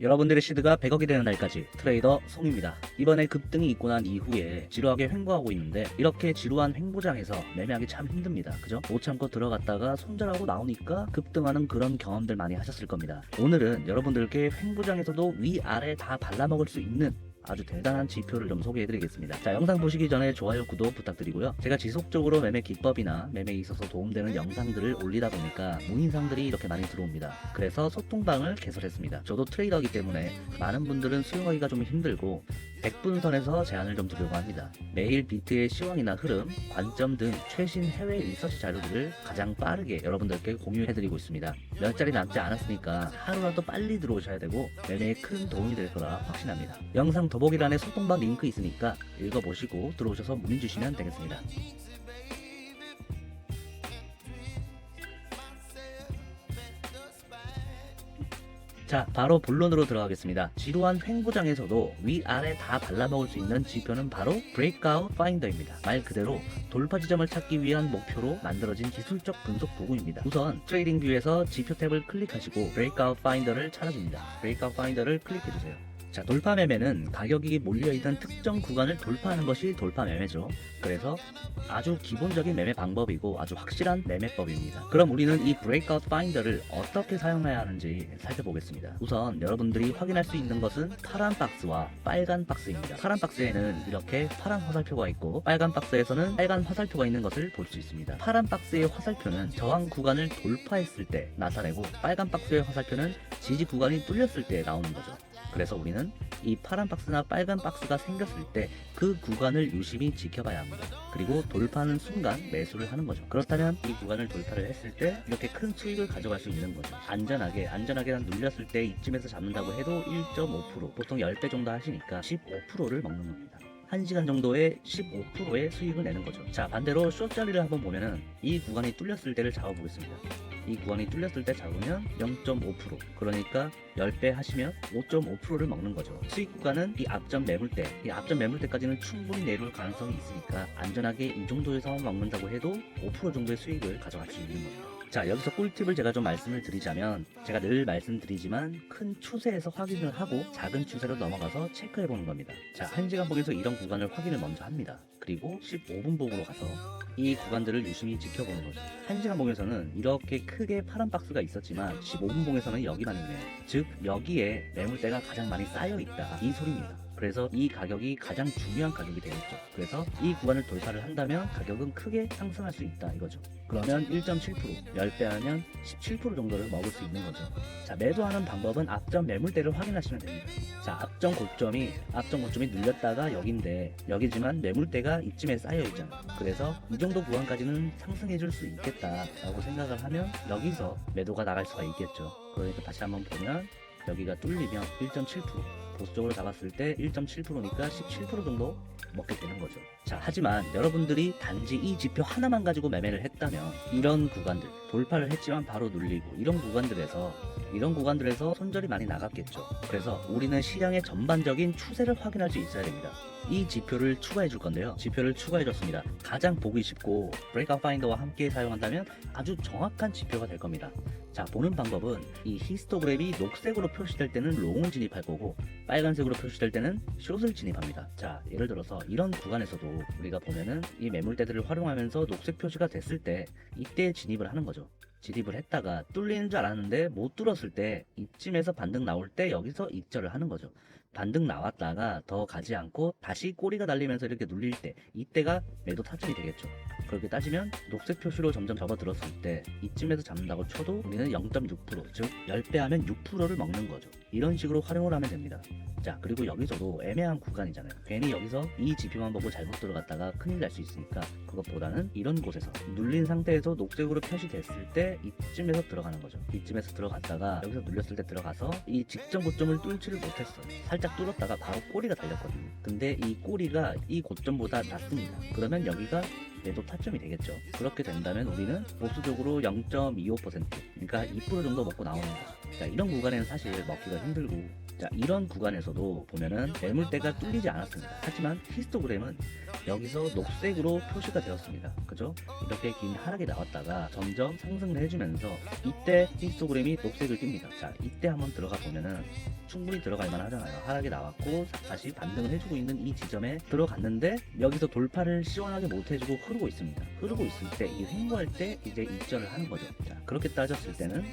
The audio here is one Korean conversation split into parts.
여러분들의 시드가 100억이 되는 날까지 트레이더 송입니다. 이번에 급등이 있고 난 이후에 지루하게 횡보하고 있는데 이렇게 지루한 횡보장에서 매매하기 참 힘듭니다. 그죠? 못 참고 들어갔다가 손절하고 나오니까 급등하는 그런 경험들 많이 하셨을 겁니다. 오늘은 여러분들께 횡보장에서도 위아래 다 발라먹을 수 있는 아주 대단한 지표를 좀 소개해드리겠습니다. 자, 영상 보시기 전에 좋아요, 구독 부탁드리고요. 제가 지속적으로 매매 기법이나 매매에 있어서 도움되는 영상들을 올리다 보니까 문의사항들이 이렇게 많이 들어옵니다. 그래서 소통방을 개설했습니다. 저도 트레이더이기 때문에 많은 분들은 수용하기가 좀 힘들고 100분 선에서 제안을 좀 드리려고 합니다. 매일 비트의 시황이나 흐름, 관점 등 최신 해외 리서치 자료들을 가장 빠르게 여러분들께 공유해드리고 있습니다. 몇 자리 남지 않았으니까 하루라도 빨리 들어오셔야 되고 매매에 큰 도움이 될 거라 확신합니다. 영상 더보기란에 소통방 링크 있으니까 읽어보시고 들어오셔서 문의 주시면 되겠습니다. 자, 바로 본론으로 들어가겠습니다. 지루한 횡보장에서도 위아래 다 발라먹을 수 있는 지표는 바로 브레이크아웃 파인더입니다. 말 그대로 돌파 지점을 찾기 위한 목표로 만들어진 기술적 분석 도구입니다. 우선 트레이딩 뷰에서 지표 탭을 클릭하시고 브레이크아웃 파인더를 찾아줍니다. 브레이크아웃 파인더를 클릭해주세요. 자, 돌파 매매는 가격이 몰려있던 특정 구간을 돌파하는 것이 돌파 매매죠. 그래서 아주 기본적인 매매 방법이고 아주 확실한 매매법입니다. 그럼 우리는 이 브레이크아웃 파인더를 어떻게 사용해야 하는지 살펴보겠습니다. 우선 여러분들이 확인할 수 있는 것은 파란 박스와 빨간 박스입니다. 파란 박스에는 이렇게 파란 화살표가 있고 빨간 박스에서는 빨간 화살표가 있는 것을 볼 수 있습니다. 파란 박스의 화살표는 저항 구간을 돌파했을 때 나타내고 빨간 박스의 화살표는 지지 구간이 뚫렸을 때 나오는 거죠. 그래서 우리는 이 파란 박스나 빨간 박스가 생겼을 때 그 구간을 유심히 지켜봐야 합니다. 그리고 돌파하는 순간 매수를 하는 거죠. 그렇다면 이 구간을 돌파를 했을 때 이렇게 큰 수익을 가져갈 수 있는 거죠. 안전하게 눌렸을 때 이쯤에서 잡는다고 해도 1.5%, 보통 10배 정도 하시니까 15%를 먹는 겁니다. 1시간 정도의 15%의 수익을 내는 거죠. 자, 반대로 숏자리를 한번 보면은 이 구간이 뚫렸을 때를 잡아보겠습니다. 이 구간이 뚫렸을 때 잡으면 0.5%, 그러니까 10배 하시면 5.5%를 먹는 거죠. 수익 구간은 이 앞전 매물대, 이 앞전 매물대까지는 충분히 내려올 가능성이 있으니까 안전하게 이 정도에서 먹는다고 해도 5% 정도의 수익을 가져갈 수 있는 겁니다. 자, 여기서 꿀팁을 제가 좀 말씀을 드리자면, 제가 늘 말씀드리지만 큰 추세에서 확인을 하고 작은 추세로 넘어가서 체크해 보는 겁니다. 자, 1시간 봉에서 이런 구간을 확인을 먼저 합니다. 그리고 15분 봉으로 가서 이 구간들을 유심히 지켜보는 거죠. 1시간 봉에서는 이렇게 크게 파란 박스가 있었지만 15분 봉에서는 여기만 있네요. 즉 여기에 매물대가 가장 많이 쌓여 있다, 이 소리입니다. 그래서 이 가격이 가장 중요한 가격이 되겠죠. 그래서 이 구간을 돌파를 한다면 가격은 크게 상승할 수 있다 이거죠. 그러면 1.7%, 10배 하면 17% 정도를 먹을 수 있는 거죠. 자, 매도하는 방법은 앞전 매물대를 확인하시면 됩니다. 자, 앞전 고점이 눌렸다가 여긴데 여기지만 매물대가 이쯤에 쌓여 있잖아요. 그래서 이 정도 구간까지는 상승해 줄 수 있겠다라고 생각을 하면 여기서 매도가 나갈 수가 있겠죠. 그러니까 다시 한번 보면 여기가 뚫리면 1.7%, 보수적으로 잡았을 때 1.7%니까 17% 정도 먹게 되는 거죠. 자, 하지만 여러분들이 단지 이 지표 하나만 가지고 매매를 했다면 이런 구간들, 돌파를 했지만 바로 눌리고 이런 구간들에서 손절이 많이 나갔겠죠. 그래서 우리는 시장의 전반적인 추세를 확인할 수 있어야 됩니다. 이 지표를 추가해 줄 건데요. 지표를 추가해 줬습니다. 가장 보기 쉽고 브레이크아웃 파인더와 함께 사용한다면 아주 정확한 지표가 될 겁니다. 자, 보는 방법은 이 히스토그램이 녹색으로 표시될 때는 롱을 진입할 거고 빨간색으로 표시될 때는 숏을 진입합니다. 자, 예를 들어서 이런 구간에서도 우리가 보면은 이 매물대들을 활용하면서 녹색 표시가 됐을 때 이때 진입을 하는 거죠. 진입을 했다가 뚫리는 줄 알았는데 못 뚫었을 때 이쯤에서 반등 나올 때 여기서 익절을 하는 거죠. 반등 나왔다가 더 가지 않고 다시 꼬리가 달리면서 이렇게 눌릴 때 이때가 매도 타점이 되겠죠. 그렇게 따지면 녹색 표시로 점점 접어들었을 때 이쯤에서 잡는다고 쳐도 우리는 0.6%, 즉 10배 하면 6%를 먹는 거죠. 이런 식으로 활용을 하면 됩니다. 자, 그리고 여기서도 애매한 구간이잖아요. 괜히 여기서 이 지표만 보고 잘못 들어갔다가 큰일 날 수 있으니까 그것보다는 이런 곳에서 눌린 상태에서 녹색으로 표시됐을 때 이쯤에서 들어가는 거죠. 이쯤에서 들어갔다가 여기서 눌렸을 때 들어가서 이 직전 고점을 뚫지를 못했어요. 살짝 뚫었다가 바로 꼬리가 달렸거든요. 근데 이 꼬리가 이 고점보다 낮습니다. 그러면 여기가 매도 타점이 되겠죠. 그렇게 된다면 우리는 보수적으로 0.25%, 그러니까 2% 정도 먹고 나오는 거죠. 자, 이런 구간에는 사실 먹기가 힘들고 자, 이런 구간에서도 보면은 매물대가 뚫리지 않았습니다. 하지만 히스토그램은 여기서 녹색으로 표시가 되었습니다. 그죠? 이렇게 긴 하락이 나왔다가 점점 상승을 해주면서 이때 히스토그램이 녹색을 띱니다. 자, 이때 한번 들어가 보면은 충분히 들어갈 만 하잖아요. 하락이 나왔고 다시 반등을 해주고 있는 이 지점에 들어갔는데 여기서 돌파를 시원하게 못 해주고 흐르고 있습니다. 흐르고 있을 때 이 횡보할 때 이제 입절을 하는 거죠. 자, 그렇게 따졌을 때는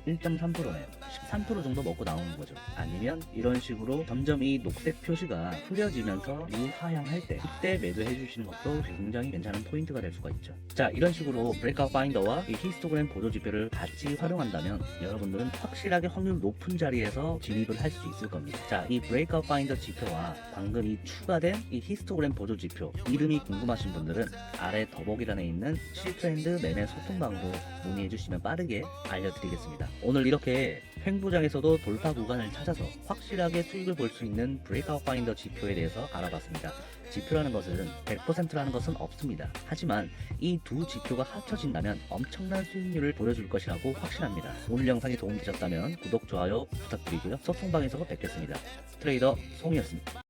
1.3%네요. 13% 정도 먹고 나오는 거죠. 아니면 이런 식으로 점점 이 녹색 표시가 흐려지면서 우하향할 때 그때 매도해 주시는 것도 굉장히 괜찮은 포인트가 될 수가 있죠. 자, 이런 식으로 브레이크아웃 파인더와 이 히스토그램 보조 지표를 같이 활용한다면 여러분들은 확실하게 확률 높은 자리에서 진입을 할 수 있을 겁니다. 자, 이 브레이크아웃 파인더 지표와 방금 이 추가된 이 히스토그램 보조 지표 이름이 궁금하신 분들은 아래 더보기란에 있는 실트렌드 매매 소통방으로 문의해 주시면 빠르게 알려드리겠습니다. 오늘 이렇게 횡보장에서도 돌파 구간을 찾아서 확실하게 수익을 볼 수 있는 브레이크아웃 파인더 지표에 대해서 알아봤습니다. 지표라는 것은 100%라는 것은 없습니다. 하지만 이 두 지표가 합쳐진다면 엄청난 수익률을 보여줄 것이라고 확신합니다. 오늘 영상이 도움되셨다면 구독, 좋아요 부탁드리고요. 소통방에서 뵙겠습니다. 트레이더 송이었습니다.